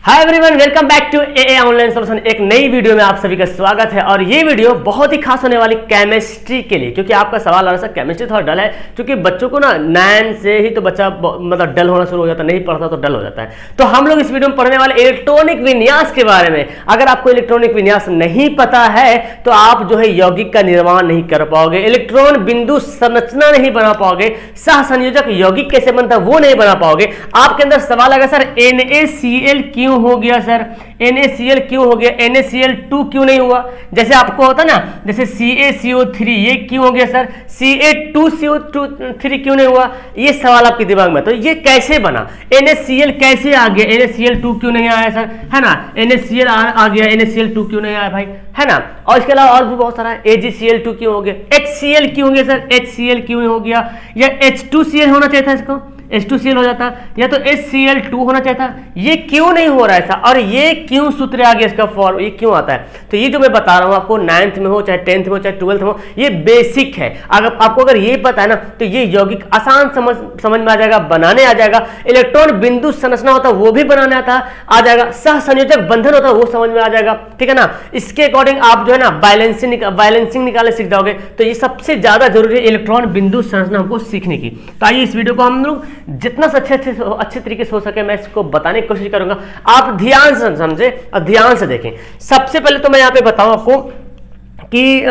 Hi everyone, welcome back to AA online solution. एक नई video में आप सभी का स्वागत है और ये वीडियो बहुत ही खास होने वाली केमिस्ट्री के लिए, क्योंकि आपका सवाल आ रहा है केमिस्ट्री थोड़ा डल है, क्योंकि बच्चों को ना 9 से ही तो बच्चा मतलब डल होना शुरू हो जाता है, नहीं पढ़ता तो डल हो जाता है। तो हम लोग इस वीडियो में पढ़ने वाले इलेक्ट्रॉनिक विन्यास के बारे में। अगर आपको इलेक्ट्रॉनिक विन्यास नहीं पता है तो आप जो है यौगिक का निर्माण नहीं कर पाओगे, इलेक्ट्रॉन बिंदु संरचना नहीं बना पाओगे, सह संयोजक यौगिक कैसे बनता है वो नहीं बना पाओगे। आपके अंदर सवाल आएगा सर NaCl क्यों हो गया, सर NaCl क्यों हो गया, NaCl2 क्यों नहीं हुआ। जैसे आपको होता ना, जैसे CaCO3 ये क्यों हो गया सर, Ca2CO3 क्यों नहीं हुआ, ये सवाल आपके दिमाग में। तो ये कैसे बना, NaCl कैसे आ गया, NaCl2 क्यों नहीं आया सर, है ना, NaCl आ गया, NaCl2 क्यों नहीं आया भाई, है ना। और इसके अलावा और भी बहुत सारा, AgCl2 क्यों हो गया, HCl क्यों हो गया सर, HCl क्यों हो गया, या H2Cl होना चाहिए था, इसको H2Cl हो जाता, या तो HCl2 होना चाहिए था, ये क्यों नहीं हो रहा है ऐसा, और ये क्यों सूत्र आ गया इसका फॉर्म, ये क्यों आता है। तो ये जो मैं बता रहा हूं आपको 9th में हो चाहे 10th में हो चाहे 12th में हो, ये बेसिक है। अगर आपको अगर ये पता है ना तो ये यौगिक आसान समझ में आ जाएगा, बनाने आ जाएगा। इलेक्ट्रॉन बिंदु संरचना होता है वो भी बनाने आ जाएगा, सह संयोजक बंधन होता है वो समझ में आ जाएगा, ठीक है ना। इसके अकॉर्डिंग आप जो है ना बैलेंसिंग निकालने सीख जाओगे। तो ये सबसे ज्यादा जरूरी है इलेक्ट्रॉन बिंदु संरचना हमको सीखने की। तो आइए इस वीडियो को हम लोग जितना अच्छे तरीके से हो सके मैं इसको बताने की कोशिश करूंगा। आप ध्यान से समझे और ध्यान से देखें। सबसे पहले तो मैं यहां पे बताऊं आपको कि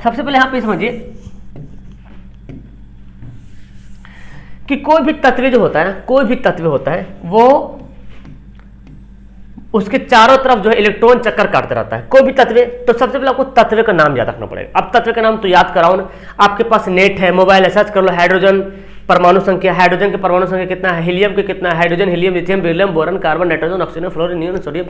सबसे पहले यहां पे समझिए कि कोई भी तत्व जो होता है ना, कोई भी तत्व होता है वो उसके चारों तरफ जो है इलेक्ट्रॉन चक्कर काटता रहता है, कोई भी तत्व। तो सबसे पहले आपको तत्व का नाम याद रखना पड़ेगा। अब तत्व का नाम तो याद कराओ ना, आपके पास नेट है, मोबाइल है, सर्च कर लो हाइड्रोजन परमाणु संख्या, हाइड्रोजन के परमाणु संख्या कितना है, हीलियम के कितना है, hydrogen, helium, lithium, beryllium, boron, carbon, nitrogen, oxygen, fluorine, neon, sodium,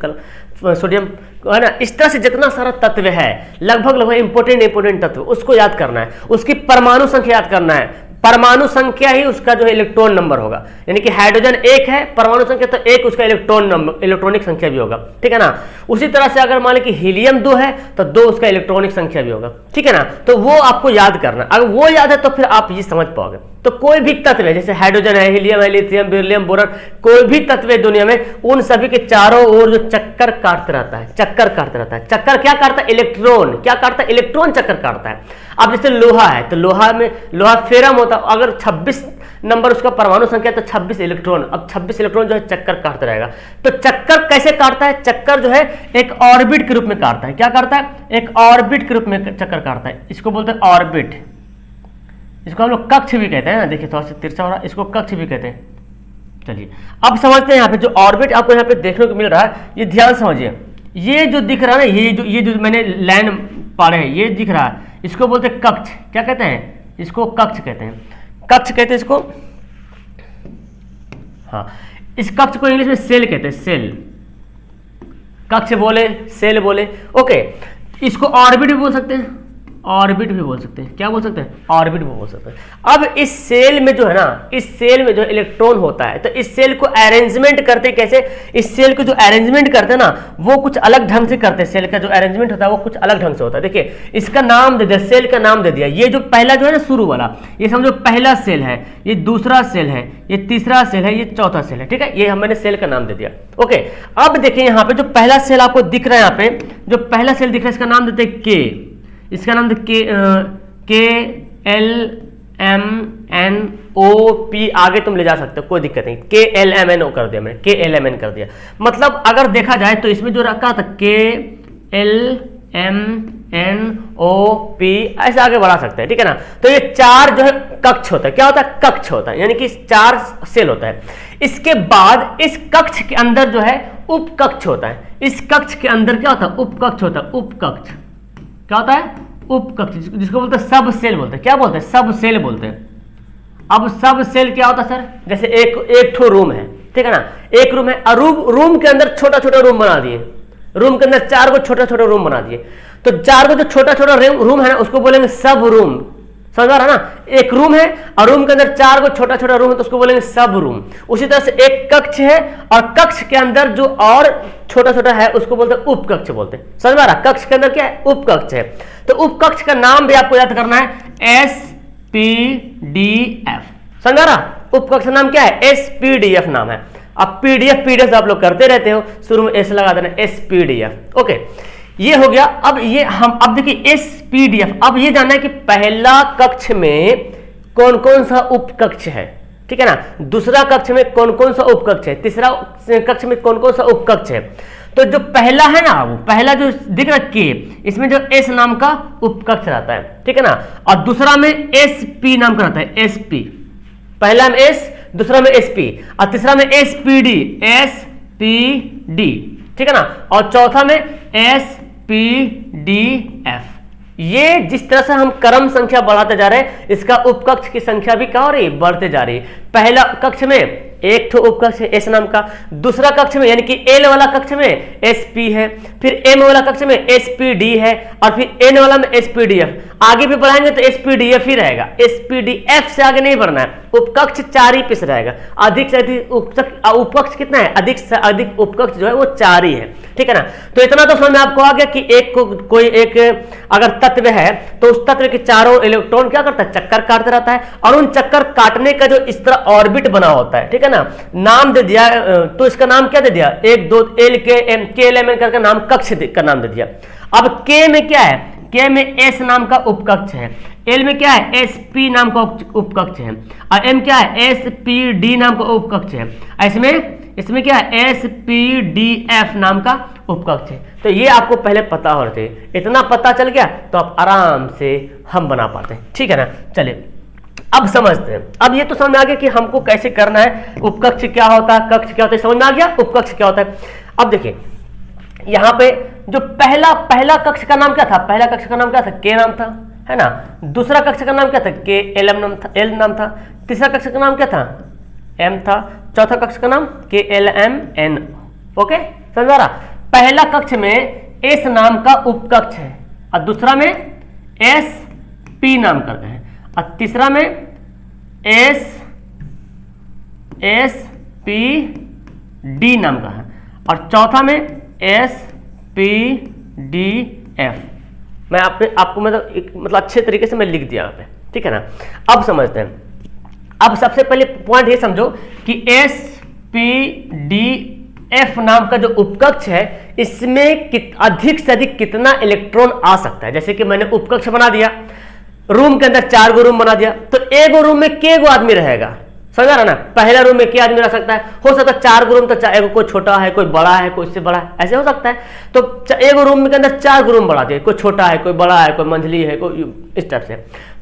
है ना। इस तरह से जितना सारा तत्व है, लगभग इंपोर्टेंट तत्व, उसको याद करना है, उसकी परमाणु संख्या याद करना है। परमाणु संख्या ही उसका जो है इलेक्ट्रॉन नंबर होगा, यानी कि हाइड्रोजन 1 है, परमाणु संख्या तो 1 उसका इलेक्ट्रॉनिक संख्या भी होगा, ठीक है ना। उसी तरह से अगर मान लें कि हीलियम 2 है तो 2 उसका इलेक्ट्रॉनिक संख्या भी होगा, ठीक है ना। तो वो आपको याद करना, अगर वो याद है तो फिर आप ये समझ पाओगे। तो कोई भी तत्व है, जैसे हाइड्रोजन है, हीलियम है, लिथियम, बेरिलियम, बोरन, कोई भी तत्व है दुनिया में, उन सभी के चारों ओर जो चक्कर काटता रहता है, चक्कर क्या काटता है, इलेक्ट्रॉन क्या काटता है, इलेक्ट्रॉन चक्कर काटता है। अब जैसे लोहा है तो लोहा फेरम होता है, अगर 26 नंबर उसका परमाणु संख्या तो 26 इलेक्ट्रॉन, अब 26 इलेक्ट्रॉन जो है चक्कर काटता रहेगा। तो चक्कर कैसे काटता है, चक्कर जो है एक ऑर्बिट के रूप में काटता है। क्या करता है, एक ऑर्बिट के रूप में चक्कर काटता है, इसको बोलते हैं ऑर्बिट। इसको हम लोग कक्ष भी कहते हैं ना, देखिए थोड़ा सा तिरछा हो रहा है, इसको कक्ष भी कहते हैं। चलिए अब समझते हैं यहाँ पे जो ऑर्बिट आपको यहाँ पे देखने को मिल रहा है, ये ध्यान समझिए। ये जो दिख रहा है ना, ये जो मैंने लाइन पढ़े है, ये दिख रहा है, इसको बोलते हैं कक्ष। क्या कहते हैं, इसको कक्ष कहते हैं, कक्ष कहते हैं इसको। हाँ, इस कक्ष को इंग्लिश में सेल कहते हैं, सेल। कक्ष बोले, सेल बोले, ओके। इसको ऑर्बिट भी बोल सकते हैं, ऑर्बिट भी बोल सकते हैं। क्या बोल सकते हैं, ऑर्बिट भी बोल सकते हैं। अब इस सेल में जो है ना, इस सेल में जो इलेक्ट्रॉन होता है, तो इस सेल को अरेंजमेंट करते कैसे, इस सेल को जो अरेंजमेंट करते हैं ना वो कुछ अलग ढंग से करते हैं। सेल का जो अरेंजमेंट होता है वो कुछ अलग ढंग से होता है। देखिए इसका नाम दे दिया, सेल का नाम दे दिया। ये जो पहला जो है ना शुरू वाला, ये समझो पहला सेल है, ये दूसरा सेल है, ये तीसरा सेल है, ये चौथा सेल है, ठीक है। ये मैंने सेल का नाम दे दिया, ओके। अब देखिए यहाँ पे जो पहला सेल आपको दिख रहा है, यहाँ पे जो पहला सेल दिख रहा है इसका नाम देते हैं के, इसका नाम KLMNO, आगे तुम ले जा सकते हो, कोई दिक्कत नहीं। KLMNO कर दिया मैंने, KLMN कर दिया। मतलब अगर देखा जाए तो इसमें जो रखा था KLMNOP, ऐसे आगे बढ़ा सकते हैं, ठीक है ना। तो ये 4 जो है कक्ष होता है। क्या होता है, कक्ष होता है, यानी कि 4 सेल होता है। इसके बाद इस कक्ष के अंदर जो है उपकक्ष होता है। इस कक्ष के अंदर क्या होता है, उपकक्ष होता है, उपकक्ष। क्या होता है, उपकक्ष, जिसको बोलते हैं सब सेल बोलते हैं। क्या बोलते हैं, सब सेल बोलते हैं। अब सब सेल क्या होता है सर, जैसे एक ठो रूम है, ठीक है ना, एक रूम है, रूम के अंदर छोटा छोटा रूम बना दिए, रूम के अंदर 4 को छोटा छोटा रूम बना दिए। तो 4 को जो छोटा छोटा रूम है ना उसको बोलेंगे सब रूम, समझ रहा ना। एक रूम है और रूम के अंदर 4 को छोटा छोटा रूम है तो उसको बोलेंगे सब रूम। उसी तरह से एक कक्ष है और कक्ष के अंदर जो और छोटा छोटा है उसको बोलते हैं उपकक्ष बोलते हैं, समझ में आ रहा। कक्ष के अंदर क्या है, उपकक्ष है। तो उपकक्ष का नाम भी आपको याद करना है SPDF, समझ रहा। उपकक्ष नाम क्या है, SPDF नाम है। अब पीडीएफ आप लोग करते रहते हो, शुरू में एस लगा देना, एस पीडीएफ। ओके, ये हो गया। अब ये हम अब देखिए एस पीडीएफ, अब ये जानना है कि पहला कक्ष में कौन कौन सा उपकक्ष है, ठीक है ना, दूसरा कक्ष में कौन कौन सा उपकक्ष है, तीसरा कक्ष में कौन कौन सा उपकक्ष है। तो जो पहला है ना, वो पहला जो दिख रहा है के, इसमें जो एस नाम का उपकक्ष रहता है, ठीक है ना, और दूसरा में एस पी नाम का रहता है, एस पी, पहला में एस, दूसरा में एस पी, और तीसरा में S P D, S P D, ठीक है ना, और चौथा में एस पी डी एफ। ये जिस तरह से हम क्रम संख्या बढ़ाते जा रहे हैं, इसका उपकक्ष की संख्या भी क्या हो रही है, बढ़ते जा रही है। पहला कक्ष में एक ठो उपकक्ष है एस नाम का, दूसरा कक्ष में यानी कि एल वाला कक्ष में एस पी है, फिर एम वाला कक्ष में एस पी डी है, और फिर एन वाला में एस पी डी एफ। आगे भी बढ़ाएंगे तो एस पी डी एफ ही रहेगा, एस पी डी एफ से आगे नहीं बढ़ना है। उपकक्ष 4 ही पीस रहेगा, अधिक से अधिक उपकक्ष कितना है, अधिक से अधिक उपकक्ष जो है वो 4 ही है, ठीक है ना। तो इतना तो समझ में आपको आ गया कि एक को कोई एक अगर तत्व है तो उस तत्व के चारों इलेक्ट्रॉन क्या करता है, चक्कर काटता रहता है, और उन चक्कर काटने का जो इस तरह ऑर्बिट बना होता है, ठीक है ना, नाम दे दिया। तो इसका नाम क्या दे दिया, 1 2 एल के एम, के एल एम एन करके नाम कक्ष का नाम दे दिया। अब के में क्या है, के में एस नाम का उपकक्ष है, एल में क्या है, एस पी नाम का उपकक्ष है, और एम क्या है, एस पी डी नाम का उपकक्ष है। इसमें क्या है, एस पी डी एफ नाम का उपकक्ष है। तो ये आपको पहले पता होना चाहिए, इतना पता चल गया तो आप आराम से हम बना पाते हैं, ठीक है ना। चलिए अब समझते हैं। अब ये तो समझ में आ गया कि हमको कैसे करना है, उपकक्ष क्या होता है, कक्ष क्या होता है, समझ में आ गया उपकक्ष क्या होता है। अब देखिए यहाँ पे जो पहला कक्ष का नाम क्या था, पहला कक्ष का नाम क्या था, के नाम था, है ना। दूसरा कक्ष का नाम क्या था, के एल एम नाम था, एल नाम था। तीसरा कक्ष का नाम क्या था, एम था। चौथा कक्ष का नाम के एल एम एन। ओके, समझ रहा। पहला कक्ष में एस नाम का उपकक्ष है, और दूसरा में एस पी नाम करते हैं, और तीसरा में एस पी डी नाम का है, और चौथा में एस पी डी एफ। मैं आपको मतलब अच्छे तरीके से मैं लिख दिया यहाँ पे, ठीक है ना। अब समझते हैं। अब सबसे पहले पॉइंट ये समझो कि एस पी डी एफ नाम का जो उपकक्ष है, इसमें अधिक से अधिक कितना इलेक्ट्रॉन आ सकता है। जैसे कि मैंने उपकक्ष बना दिया, रूम के अंदर 4 गो रूम बना दिया, तो एक रूम में के गो आदमी रहेगा, समझा रहा ना। पहला रूम में क्या आदमी रह सकता है, हो सकता है 4 गो रूम, तो एगो कोई छोटा है, कोई बड़ा है, कोई इससे बड़ा है, ऐसे हो सकता है। तो एक रूम के अंदर 4 गो रूम बना दिए, कोई छोटा है, कोई बड़ा है, कोई मंझली है, कोई इस टाइप से।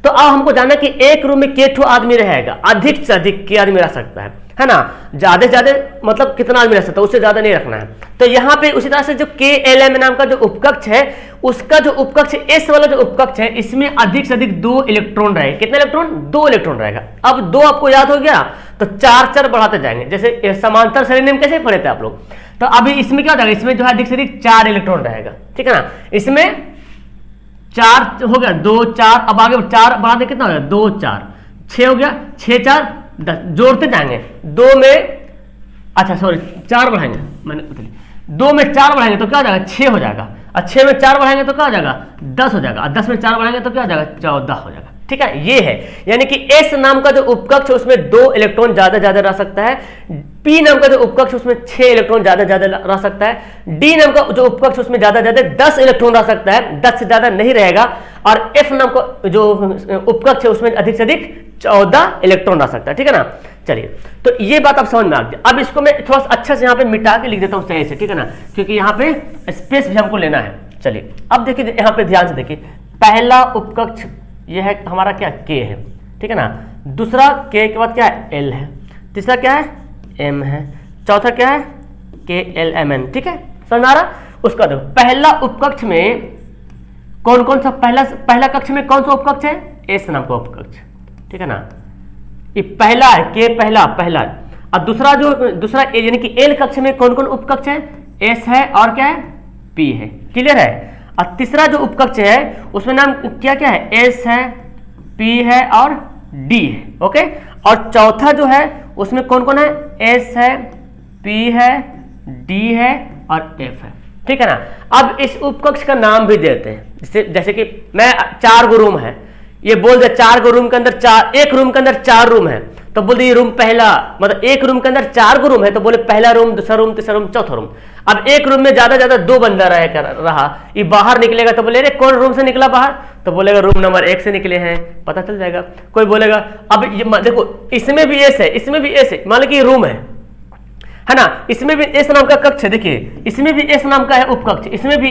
तो अब हमको जानना कि एक रूम में के ठो आदमी रहेगा, अधिक से अधिक के आदमी रह सकता है ना। ज्यादा से ज्यादा मतलब कितना आदमी रह सकता है, उससे ज्यादा नहीं रखना है। तो यहाँ पे उसी तरह से जो के एल एम नाम का जो उपकक्ष है, उसका जो उपकक्ष एस वाला जो उपकक्ष है, इसमें अधिक से अधिक 2 इलेक्ट्रॉन रहेगा। कितने इलेक्ट्रॉन, 2 इलेक्ट्रॉन रहेगा। अब 2 आपको याद हो गया तो 4 बढ़ाते जाएंगे। जैसे समांतर श्रेणी में कैसे पढ़े थे आप लोग, तो अभी इसमें क्या हो जाएगा, इसमें जो है अधिक से अधिक 4 इलेक्ट्रॉन रहेगा, ठीक है ना। इसमें 4 हो गया, 2 4, अब आगे 4 बढ़ाते कितना हो गया, 2 4 6 हो गया, 6 4 10, जोड़ते जाएंगे। 2 में अच्छा सॉरी 4 बढ़ाएंगे, मैंने 2 में 4 बढ़ाएंगे तो क्या हो जाएगा, 6 हो जाएगा, और 6 में 4 बढ़ाएंगे तो क्या हो जाएगा, 10 हो जाएगा, और 10 में 4 बढ़ाएंगे तो क्या हो जाएगा, 14 हो जाएगा, ठीक है। ये है यानी कि एस नाम का जो उपकक्ष है उसमें 2 इलेक्ट्रॉन ज्यादा रह सकता है। पी नाम का जो उपकक्ष उसमें 6 इलेक्ट्रॉन ज्यादा रह सकता है। डी नाम का जो उपकक्ष उसमें ज्यादा 10 इलेक्ट्रॉन रह सकता है, 10 से ज्यादा नहीं रहेगा। और एफ नाम का जो उपकक्ष है उसमें अधिक से अधिक 14 इलेक्ट्रॉन रह सकता है, ठीक है ना। चलिए, तो ये बात आप समझ में आ गई। अब इसको मैं थोड़ा सा अच्छा से यहाँ पे मिटा के लिख देता हूँ सही से, ठीक है ना, क्योंकि यहाँ पे स्पेस भी हमको लेना है। चलिए अब देखिए, यहाँ पे ध्यान से देखिए, पहला उपकक्ष ये है हमारा क्या, के है, ठीक है ना। दूसरा के बाद क्या है, एल है। तीसरा क्या है, एम है। चौथा क्या है, के एल एम एन, ठीक है, समझ आ रहा। उसका देखो पहला उपकक्ष में कौन कौन सा, पहला कक्ष में कौन सा उपकक्ष है, एस नाम का उपकक्ष, ठीक है ना। ये पहला है, के पहला। और दूसरा यानी कि एल कक्ष में कौन कौन उपकक्ष है, एस है और क्या है, पी है, क्लियर है। और तीसरा जो उपकक्ष है उसमें नाम क्या क्या है, एस है, पी है और डी है, ओके। और चौथा जो है उसमें कौन कौन है, एस है, पी है, डी है और एफ है, ठीक है ना। अब इस उपकक्ष का नाम भी देते हैं, जैसे कि मैं 4 गो रूम है, ये बोल दे 4 को रूम के अंदर 4, एक रूम के अंदर 4 रूम है, तो बोल दिए रूम पहला, मतलब एक रूम के अंदर 4 को रूम है, तो बोले पहला रूम, दूसरा रूम, तीसरा रूम, चौथा रूम। अब एक रूम में ज्यादा ज्यादा 2 बंदा रहा, ये बाहर निकलेगा तो बोले रे कौन रूम से निकला बाहर, तो बोलेगा रूम नंबर 1 से निकले हैं, पता चल जाएगा। कोई बोलेगा अब ये देखो इसमें भी एस है, इसमें भी एस है, मान लो कि ये रूम है ना, इसमें भी एस नाम का कक्ष है, देखिए इसमें भी एस नाम का है उपकक्ष, इसमें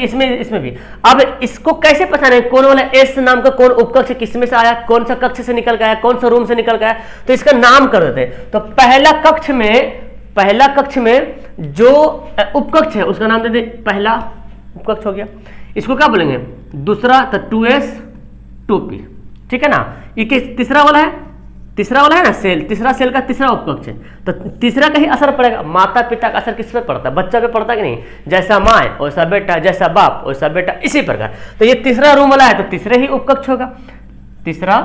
भी। अब इसको कैसे पहचाने कौन वाला एस नाम का कौन उपकक्ष किसमें से आया, कौन सा कक्ष से निकल गया, कौन सा रूम से निकल गया, तो इसका नाम कर देते हैं। तो पहला कक्ष में जो उपकक्ष है उसका नाम दे दे, पहला उपकक्ष हो गया। इसको क्या बोलेंगे, दूसरा तो 2s 2p, ठीक है ना। ये तीसरा वाला है ना सेल, तीसरा सेल का तीसरा उपकक्ष है, तो तीसरा का ही असर पड़ेगा। माता पिता का असर किस पे पड़ता है, बच्चा पे पड़ता है कि नहीं, जैसा माँ है वैसा बेटा, जैसा बाप वैसा बेटा, इसी प्रकार। तो ये तीसरा रूम वाला है तो तीसरे ही उपकक्ष होगा, तीसरा,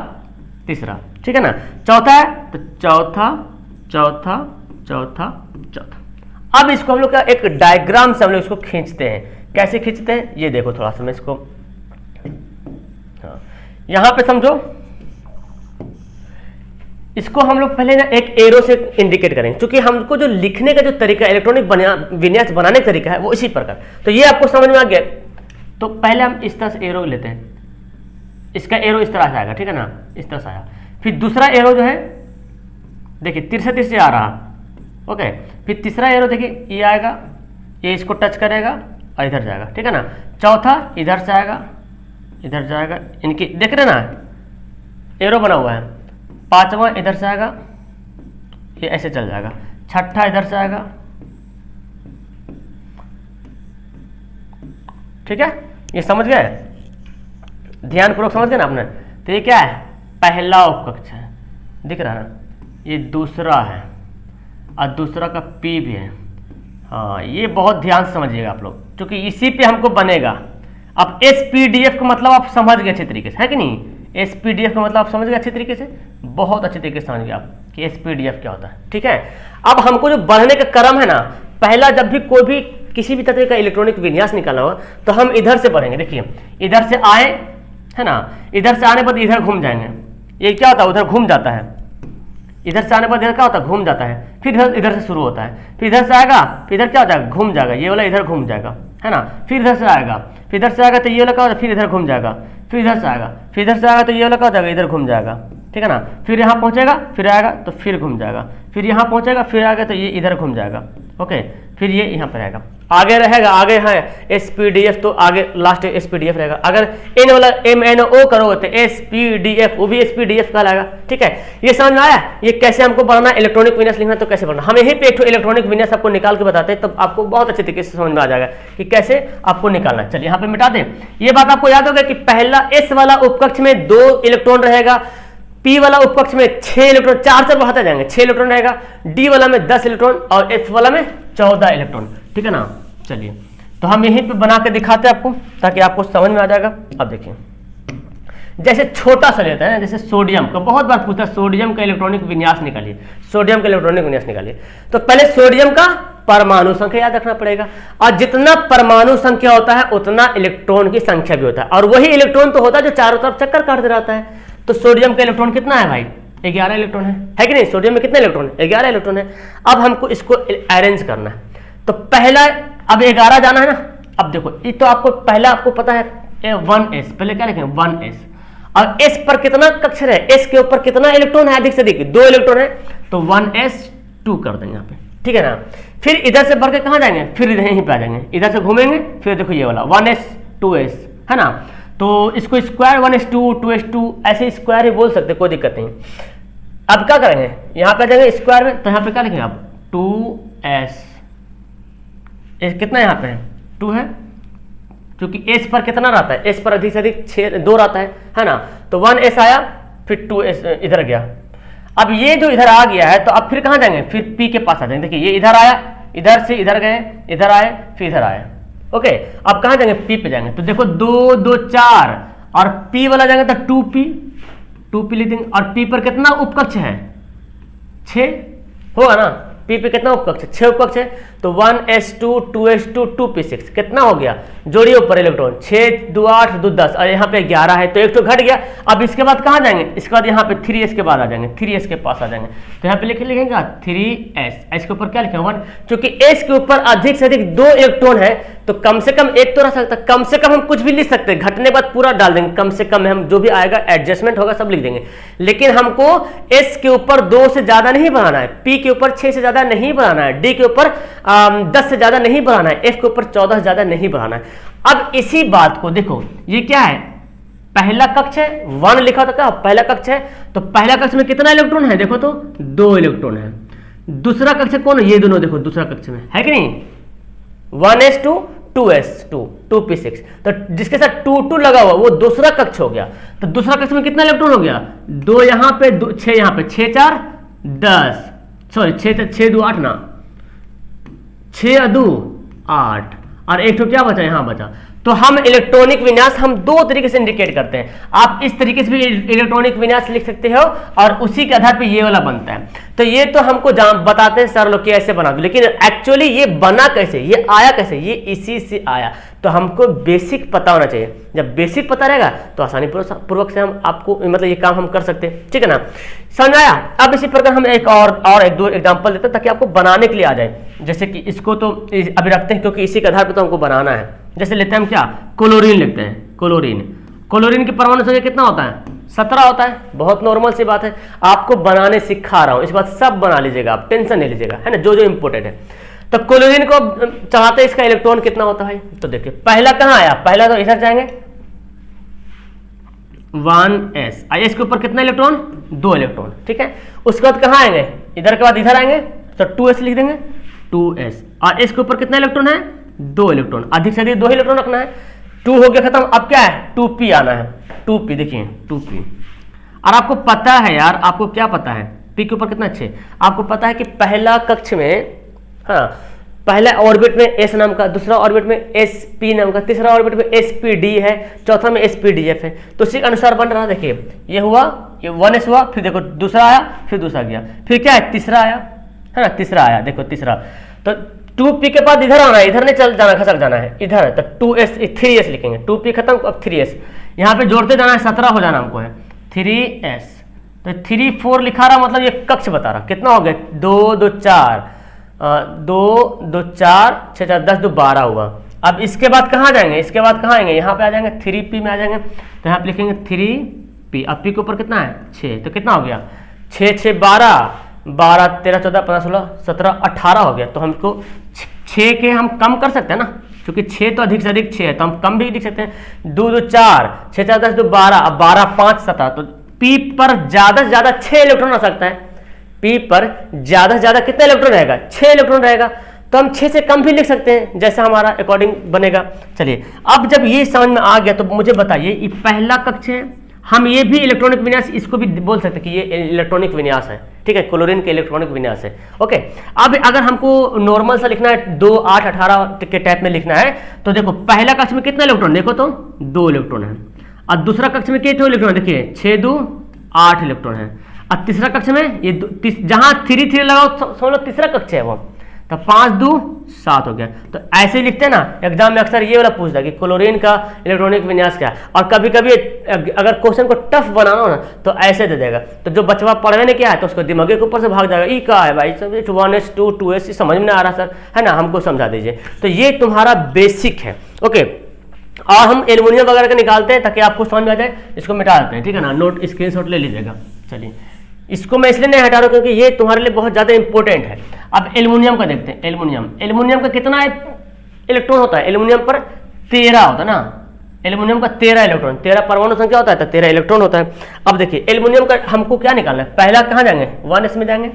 ठीक है ना। चौथा है तो चौथा। अब इसको हम लोग का एक डायग्राम से हम लोग इसको खींचते हैं, कैसे खींचते हैं ये देखो थोड़ा सा मैं इसको, हाँ यहां पे समझो, इसको हम लोग पहले ना एक एरो से इंडिकेट करेंगे, क्योंकि हमको जो लिखने का जो तरीका इलेक्ट्रॉनिक विन्यास बनाने का तरीका है वो इसी प्रकार। तो ये आपको समझ में आ गया। तो पहले हम इस तरह से एरो लेते हैं, इसका एरो इस तरह से आएगा, ठीक है ना, इस तरह से आया। फिर दूसरा एरो जो है देखिए तिरछे से आ रहा, ओके। फिर तीसरा एरो देखिए ये आएगा, ये इसको टच करेगा और इधर जाएगा, ठीक है ना। चौथा इधर से आएगा, इधर जाएगा, इनकी देख रहे ना एरो बना हुआ है। पांचवा इधर से आएगा, ये ऐसे चल जाएगा। छठा इधर से आएगा, ठीक है, ये समझ गए, ध्यानपूर्वक समझ गए ना आपने। तो ये क्या है, पहला उपकक्ष है, दिख रहा है ना, ये दूसरा है और दूसरा का पी भी है। हाँ ये बहुत ध्यान से समझिएगा आप लोग, क्योंकि इसी पे हमको बनेगा। अब SPDF का मतलब आप समझ गए अच्छे तरीके से, है कि नहीं। SPDF का मतलब आप समझ गए अच्छे तरीके से, बहुत अच्छे तरीके से समझ गए आप कि SPDF क्या होता है, ठीक है। अब हमको जो बढ़ने का क्रम है ना, पहला जब भी कोई भी किसी भी तरह का इलेक्ट्रॉनिक विन्यास निकालना हो तो हम इधर से बढ़ेंगे। देखिए इधर से आए, है ना, इधर से आने पर इधर घूम जाएंगे, ये क्या होता है उधर घूम जाता है, इधर से आने पर इधर क्या होता है घूम जाता है, फिर इधर से शुरू होता है, फिर इधर से आएगा, फिर इधर क्या हो जाएगा घूम जाएगा, ये वाला इधर घूम जाएगा, है ना। फिर इधर से आएगा, फिर इधर से आएगा तो ये वाला क्या होता है, फिर इधर घूम जाएगा, फिर इधर से आएगा, फिर इधर से आएगा तो ये वाला क्या हो जाएगा, इधर घूम जाएगा, ठीक है ना। फिर यहाँ पहुँचेगा, फिर आएगा तो फिर घूम जाएगा, फिर यहाँ पहुँचेगा, फिर आएगा तो ये इधर घूम जाएगा, ओके। फिर ये यहाँ पर आएगा, आगे रहेगा, आगे है SPDF, तो आगे लास्ट SPDF रहेगा। अगर N वाला MNO करोगे तो SPDF, वो भी SPDF कहलाएगा, ठीक है। ये समझ में आया, ये कैसे हमको बढ़ना इलेक्ट्रॉनिक विन्यास लिखना, तो कैसे बढ़ना। हम यहीं पे एक इलेक्ट्रॉनिक विन्यास आपको निकाल के बताते हैं, तब आपको बहुत अच्छे तरीके से समझ में आ जाएगा कि कैसे आपको निकालना है। चलिए यहाँ पे मिटा दें। ये बात आपको याद होगा कि पहला S वाला उपकक्ष में 2 इलेक्ट्रॉन रहेगा, P वाला उपकक्ष में 6 इलेक्ट्रॉन, 4 बढ़ाते जाएंगे, 6 इलेक्ट्रॉन रहेगा, D वाला में 10 इलेक्ट्रॉन और F वाला में 14 इलेक्ट्रॉन, ठीक है ना। चलिए तो हम यहीं पे बना के दिखाते हैं आपको, ताकि आपको समझ में आ जाएगा। अब देखिए जैसे छोटा सा लेता है, जैसे सोडियम का, बहुत बार पूछता है सोडियम का इलेक्ट्रॉनिक विन्यास निकालिए, सोडियम का इलेक्ट्रॉनिक विन्यास निकालिए। तो पहले सोडियम का परमाणु संख्या याद रखना पड़ेगा, और जितना परमाणु संख्या होता है उतना इलेक्ट्रॉन की संख्या भी होता है, और वही इलेक्ट्रॉन तो होता है जो चारों तरफ चक्कर काटते रहता है। तो सोडियम का इलेक्ट्रॉन कितना है भाई, 11 इलेक्ट्रॉन है कि नहीं। सोडियम में कितने इलेक्ट्रॉन है, 11 इलेक्ट्रॉन है। अब हमको इसको अरेंज करना है, तो पहला अब 11 जाना है ना। अब देखो ये तो आपको पहला आपको पता है 1s, पहले क्या लिखेंगे 1s, और s पर कितना कक्षर है, s के ऊपर कितना इलेक्ट्रॉन है, अधिक से अधिक 2 इलेक्ट्रॉन है, तो 1s2 कर देंगे यहाँ पे, ठीक है ना। फिर इधर से बढ़ के कहाँ जाएंगे, फिर यहीं पे आ जाएंगे, इधर से घूमेंगे, फिर देखो ये वाला 1s 2s, है ना। तो इसको स्क्वायर 1s2 2s2 ऐसे स्क्वायर ही बोल सकते, कोई दिक्कत नहीं। अब क्या करेंगे, यहाँ पे आ जाएंगे स्क्वायर में, तो यहाँ पे क्या लिखेंगे आप 2s, कितना यहाँ पे है 2 है, क्योंकि s पर कितना रहता है, s पर अधिक से अधिक 2 रहता है ना। तो 1s आया, फिर 2s इधर गया। अब ये जो इधर आ गया है, तो अब फिर कहाँ जाएंगे, फिर p के पास आ जाएंगे। देखिए ये इधर आया, इधर से इधर गए, इधर आए, फिर इधर आए, ओके। अब कहाँ जाएंगे, p पे जाएंगे। तो देखो 2 2 4, और p वाला जाएंगे तो 2p लिख देंगे, और p पर कितना उपकक्ष है 6 होगा ना, पी पे कितना उपकक्ष है, 6 उपकक्ष है, तो 1s2 2s2 2p6 कितना हो गया, जोड़िए ऊपर इलेक्ट्रॉन, 6 2 8 2 10 और यहाँ पे 11 है तो एक तो घट गया। अब इसके बाद कहाँ जाएंगे, इसके बाद यहाँ पे 3s के बाद आ जाएंगे, 3s के पास आ जाएंगे, तो यहाँ पे लिखेंगे 3s, s के ऊपर क्या लिखेंगे 1, क्योंकि s के ऊपर अधिक से अधिक 2 इलेक्ट्रॉन है तो कम से कम एक तो रह सकता है, कम से कम हम कुछ भी लिख सकते हैं, घटने के बाद पूरा डाल देंगे, कम से कम में हम जो भी आएगा एडजस्टमेंट होगा सब लिख देंगे, लेकिन हमको s के ऊपर 2 से ज्यादा नहीं बढ़ाना है, p के ऊपर 6 से ज्यादा नहीं बढ़ाना है, d के ऊपर 10 से ज्यादा नहीं बढ़ाना है, f के ऊपर 14 से ज्यादा नहीं बढ़ाना है। अब इसी बात को देखो, ये क्या है, पहला कक्ष है, 1 लिखा था क्या, पहला कक्ष है, तो पहला कक्ष में कितना इलेक्ट्रॉन है, देखो तो 2 इलेक्ट्रॉन है। दूसरा कक्ष कौन है, ये दोनों देखो दूसरा कक्ष में है कि नहीं, 1s2 2s2 2p6, तो जिसके साथ 2 2 लगा हुआ वो दूसरा कक्ष हो गया, तो दूसरा कक्ष में कितना इलेक्ट्रॉन हो गया, 2 यहाँ पे 6 यहाँ पे, 6 4 10, सॉरी 6 2 8 ना, 6 2 8 और एक तो क्या बचा, यहाँ बचा। तो हम इलेक्ट्रॉनिक विन्यास हम 2 तरीके से इंडिकेट करते हैं, आप इस तरीके से भी इलेक्ट्रॉनिक विन्यास लिख सकते हो और उसी के आधार पे ये वाला बनता है। तो ये तो हमको बताते हैं सर लोग कि ऐसे बना दो, लेकिन एक्चुअली ये बना कैसे, ये आया कैसे, ये इसी से आया। तो हमको बेसिक पता होना चाहिए, जब बेसिक पता रहेगा तो आसानी पूर्वक से हम आपको मतलब ये काम हम कर सकते हैं, ठीक है ना, समझ आया। अब इसी प्रकार हम एक और एक दो एग्जांपल देते हैं ताकि आपको बनाने के लिए आ जाए। जैसे कि इसको तो अभी रखते हैं क्योंकि इसी के आधार पर तो हमको बनाना है। जैसे लेते हैं हम क्या, क्लोरीन लेते हैं, क्लोरीन की परमाणु संख्या कितना होता है, 17 होता है, बहुत नॉर्मल सी बात है, आपको बनाने सिखा रहा हूं, इस बात सब बना लीजिएगा आप, टेंशन नहीं लीजिएगा, है ना, जो जो इंपोर्टेंट है। तो क्लोरीन को चढ़ाते इसका इलेक्ट्रॉन कितना होता है, तो देखिए पहला कहां आया, पहला तो इधर जाएंगे 1s, s के ऊपर कितना इलेक्ट्रॉन, 2 इलेक्ट्रॉन, ठीक है। उसके बाद कहां आएंगे, इधर के बाद इधर आएंगे तो 2s लिख देंगे, 2s, और s के ऊपर कितना इलेक्ट्रॉन है, 2 इलेक्ट्रॉन, अधिक से अधिक 2 इलेक्ट्रॉन रखना है। 2 हो गया खत्म, अब क्या है 2p आना है, 2p देखिए 2p। और आपको पता है यार, आपको क्या पता है, p के ऊपर कितना 6, आपको पता है कि पहला कक्ष में, हाँ पहला ऑर्बिट में s नाम का, दूसरा ऑर्बिट में sp नाम का, तीसरा ऑर्बिट में spd है, चौथा में spdf है, तो उसी के अनुसार बन रहा है। देखिए ये हुआ, ये 1s हुआ, फिर देखो दूसरा आया, फिर दूसरा गया, फिर क्या है तीसरा आया, है ना, तीसरा आया, देखो तीसरा, तो 2p के बाद इधर आना है, इधर नहीं चल जाना, खसक जाना है इधर, तो 2s 3s लिखेंगे, 2p खत्म, अब 3s यहाँ पे जोड़ते जाना है, 17 हो जाना हमको है 3s, तो 3 4 लिखा रहा, मतलब ये कक्ष बता रहा, कितना हो गया 2 2 4 2 2 4 6 4 10 2 12 हुआ। अब इसके बाद कहाँ जाएंगे, इसके बाद कहाँ आएंगे, यहाँ पे आ जाएंगे 3p में आ जाएंगे, तो यहाँ पे लिखेंगे 3p, अब p के ऊपर कितना है 6, तो कितना हो गया 6 6 12 12 13 14 15 16 17 18 हो गया। तो हमको 6 के हम कम कर सकते हैं ना, क्योंकि 6 तो अधिक से अधिक 6 है, तो हम कम भी लिख सकते हैं, 2 2 4 6 4 10 2 12, अब 12 5 17, तो p पर ज्यादा से ज्यादा 6 इलेक्ट्रॉन आ सकता है, p पर ज्यादा से ज्यादा कितना इलेक्ट्रॉन रहेगा, 6 इलेक्ट्रॉन रहेगा, तो हम 6 से कम भी लिख सकते हैं, जैसा हमारा अकॉर्डिंग बनेगा। चलिए अब जब ये समझ में आ गया तो मुझे बताइए, ये पहला कक्ष है, हम ये भी इलेक्ट्रॉनिक विन्यास इसको भी बोल सकते हैं कि ये इलेक्ट्रॉनिक विन्यास है, ठीक है, क्लोरीन के इलेक्ट्रॉनिक विन्यास है। ओके, अब अगर हमको नॉर्मल सा लिखना है, 2 8 18 के टाइप में लिखना है, तो देखो पहला कक्ष में कितना इलेक्ट्रॉन, देखो तो 2 इलेक्ट्रॉन है, और दूसरा कक्ष में कितने इलेक्ट्रॉन, देखिए 6 2 8 इलेक्ट्रॉन है, और तीसरा कक्ष में ये जहां 3 3 लगाओ समझ लो तीसरा कक्ष है वो, तो 5 2 7 हो गया। तो ऐसे ही लिखते हैं ना, एग्जाम में अक्सर ये वाला पूछता है कि क्लोरीन का इलेक्ट्रॉनिक विन्यास क्या है, और कभी कभी अगर क्वेश्चन को टफ बनाना हो ना तो ऐसे दे देगा, तो जो बचवा पढ़ने ने क्या है तो उसको दिमाग के ऊपर से भाग जाएगा, ई क्या है भाई सब 1s 2s समझ में नहीं आ रहा सर, है ना, हमको समझा दीजिए। तो ये तुम्हारा बेसिक है। ओके, और हम एल्युमिनियम वगैरह का निकालते हैं ताकि आपको समझ में आ जाए, इसको मिटा देते हैं, ठीक है ना, नोट स्क्रीनशॉट ले लीजिएगा। चलिए इसको मैं इसलिए नहीं हटा रहा हूं क्योंकि ये तुम्हारे लिए बहुत ज्यादा इंपॉर्टेंट है। अब एल्युमिनियम का देखते हैं, एल्युमिनियम का कितना इलेक्ट्रॉन होता है, एल्युमिनियम पर 13 होता है ना, एल्युमिनियम का 13 इलेक्ट्रॉन, 13 परमाणु संख्या होता है तो 13 इलेक्ट्रॉन होता है। अब देखिए एल्युमिनियम का हमको क्या निकालना है, पहला कहाँ जाएंगे 1s में जाएंगे,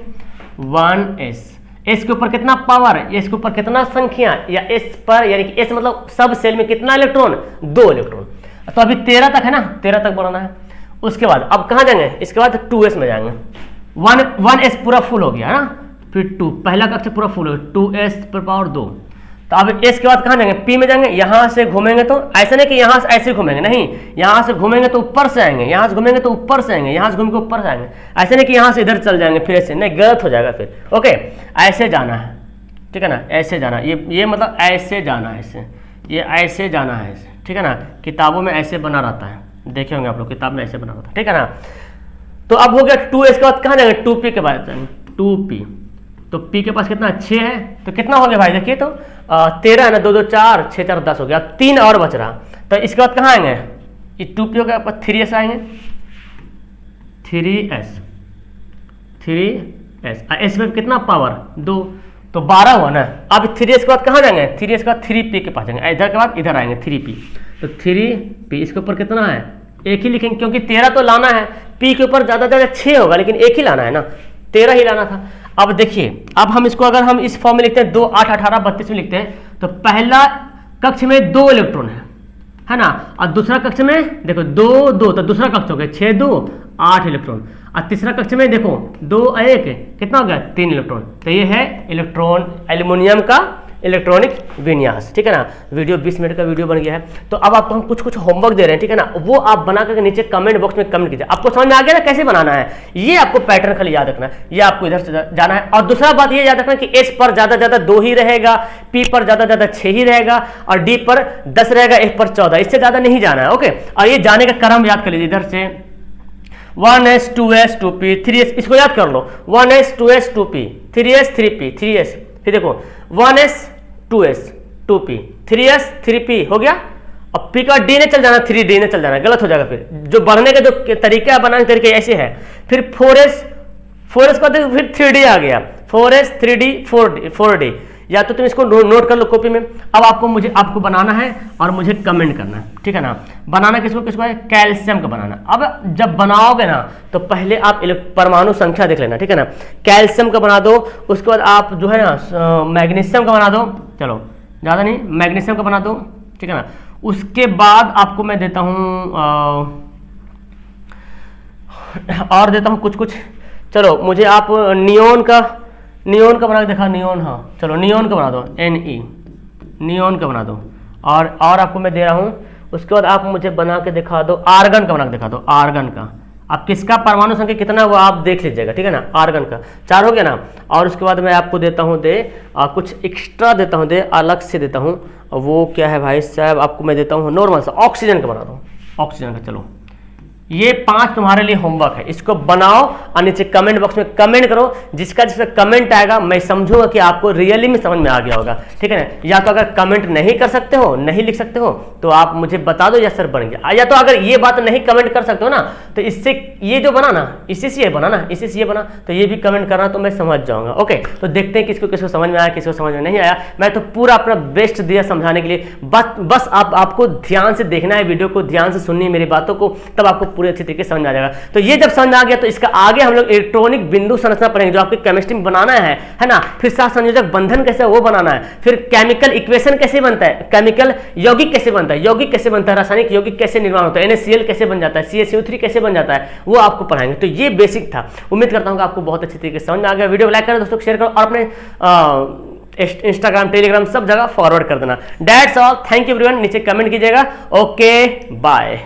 1s, s के ऊपर कितना पावर, s के ऊपर कितना संख्या, या s पर यानी कि s मतलब सब सेल में कितना इलेक्ट्रॉन, 2 इलेक्ट्रॉन, तो अभी 13 तक है ना, 13 तक बढ़ाना है। उसके बाद अब कहाँ जाएंगे, इसके बाद 2s में जाएंगे, 1s पूरा फुल हो गया है ना, फिर 2 पहला कक्ष पूरा फुल हो गया, 2s पर पावर 2, तो अब एस के बाद कहाँ जाएंगे, पी में जाएंगे, यहाँ से घूमेंगे तो ऐसा नहीं कि यहाँ से ऐसे घूमेंगे, नहीं, यहाँ से घूमेंगे तो ऊपर से आएंगे, यहाँ से घूमेंगे तो ऊपर से आएंगे, यहाँ से घूम के ऊपर से आएंगे, ऐसे नहीं कि यहाँ से इधर चल जाएंगे फिर ऐसे, नहीं, गलत हो जाएगा फिर। ओके, ऐसे जाना है, ठीक है ना, ऐसे जाना, ये मतलब ऐसे जाना है, ऐसे, ये ऐसे जाना है ऐसे, ठीक है ना, किताबों में ऐसे बना रहता है, देखे होंगे आप लोग, किताब में ऐसे बना रहता है, ठीक है ना। तो अब हो गया 2s के बाद कहाँ जाएंगे, 2p के बाद जाएंगे, 2p, तो p के पास कितना 6 है, तो कितना हो गया भाई, देखिए तो 13 है ना, 2 2 4, 6 4 10 हो गया, 3 और बच रहा। तो इसके बाद कहाँ आएंगे, ये 2p हो गया, 3s आएंगे, 3s s में कितना पावर 2, तो 12 हुआ ना। अब 3s के बाद कहाँ जाएंगे, 3s के बाद 3p के पास जाएंगे, इधर के बाद इधर आएंगे 3p, तो 3p इसके ऊपर कितना है, एक ही लिखेंगे क्योंकि 13 तो लाना है, p के ऊपर ज़्यादा 6 होगा, लेकिन एक ही लाना है ना, 13 ही लाना था। अब देखिए, अब हम इसको अगर हम इस फॉर्म में लिखते हैं 2 8 18 32 में लिखते हैं, तो पहला कक्ष में 2 इलेक्ट्रॉन है ना, और दूसरा कक्ष में देखो 2 2, तो दूसरा कक्ष हो गया 6 2 8 इलेक्ट्रॉन, और तीसरा कक्ष में देखो 2 1 कितना हो गया 3 इलेक्ट्रॉन। तो ये है इलेक्ट्रॉन एल्युमिनियम का इलेक्ट्रॉनिक विन्यास, ठीक है ना। वीडियो 20 मिनट का वीडियो बन गया है। तो अब आपको हम कुछ होमवर्क दे रहे हैं, ठीक है ना, वो आप बना करके नीचे कमेंट बॉक्स में कमेंट कीजिए। आपको समझ में आ गया ना कैसे बनाना है, ये आपको पैटर्न खाली याद रखना है, ये आपको इधर से जाना है। और दूसरा बात ये याद रखना कि एस पर ज्यादा 2 ही रहेगा, पी पर ज्यादा 6 ही रहेगा, और डी पर 10 रहेगा, एफ पर 14, इससे ज्यादा नहीं जाना है। ओके, और ये जाने का क्रम याद कर लीजिए, इधर से 1s 2s 2p 3s, इसको याद कर लो, 1s 2s 2p 3s 3p 3s, फिर देखो 1s 2s 2p 3s 3p हो गया। अब p का d ने चल जाना, 3d ने चल जाना, गलत हो जाएगा। फिर जो बढ़ने का जो तरीका है, बनाने का तरीका ऐसे है। फिर 4s का देखो, फिर 3d आ गया, 4s 3d 4d, या तो तुम इसको नोट कर लो कॉपी में। अब आपको बनाना है और मुझे कमेंट करना है, ठीक है ना। बनाना किसको है, कैल्शियम का बनाना। अब जब बनाओगे ना, तो पहले आप परमाणु संख्या देख लेना, ठीक है ना। कैल्शियम का बना दो, उसके बाद आप जो है ना मैग्नीशियम का बना दो, चलो ज़्यादा नहीं, मैग्नीशियम का बना दो, ठीक है ना। उसके बाद आपको मैं देता हूँ और देता हूँ कुछ, चलो मुझे आप नियोन का बना के दिखा, नियोन, हाँ चलो नियोन का बना दो, नियोन का बना दो। और आपको मैं दे रहा हूँ, उसके बाद आप मुझे बना के दिखा दो, आर्गन का बना के दिखा दो, आर्गन का। अब किसका परमाणु संख्या कितना है वो आप देख लीजिएगा, ठीक है ना। आर्गन का 4 हो गया ना। और उसके बाद मैं आपको देता हूँ कुछ एक्स्ट्रा देता हूँ, अलग से देता हूँ। वो क्या है भाई साहब, आपको मैं देता हूँ नॉर्मल सा, ऑक्सीजन का बना दो, ऑक्सीजन का। चलो ये 5 तुम्हारे लिए होमवर्क है, इसको बनाओ और नीचे कमेंट बॉक्स में कमेंट करो। जिसका कमेंट आएगा मैं समझूंगा कि आपको रियली में समझ में आ गया होगा, ठीक है ना। या तो अगर कमेंट नहीं कर सकते हो, नहीं लिख सकते हो, तो आप मुझे बता दो, या सर बन गया। या तो अगर ये बात नहीं कमेंट कर सकते हो ना, तो इससे ये जो बना ना, इसी से ये बना ना, इसी से ये बना, तो ये भी कमेंट करना, तो मैं समझ जाऊंगा। ओके, तो देखते हैं किसको समझ में आया, किसको समझ में नहीं आया। मैं तो पूरा अपना बेस्ट दिया समझाने के लिए। बस आपको ध्यान से देखना है, वीडियो को ध्यान से सुननी है मेरी बातों को, तब आपको पूरे अच्छे तरीके से समझ आ जाएगा। तो ये जब समझ आ गया, तो इसका आगे हम लोग इलेक्ट्रॉनिक बिंदु संरचना पढ़ेंगे, जो आपकी केमिस्ट्री में बनाना है ना। फिर साथ संयोजक बंधन कैसे वो बनाना है, फिर केमिकल इक्वेशन कैसे बनता है, केमिकल यौगिक कैसे बनता है, यौगिक कैसे बनता है, रासायनिक यौगिक कैसे निर्माण होता है, NaCl कैसे बन जाता है, CaCO3 कैसे बन जाता है, वो आपको पढ़ाएंगे। तो ये बेसिक था। उम्मीद करता हूँ कि आपको बहुत अच्छे तरीके से समझ में आ गया। वीडियो को लाइक करो, दोस्तों को शेयर करो, और अपने इंस्टाग्राम टेलीग्राम सब जगह फॉरवर्ड कर देना। That's all, thank you everyone. नीचे कमेंट कीजिएगा। Okay bye.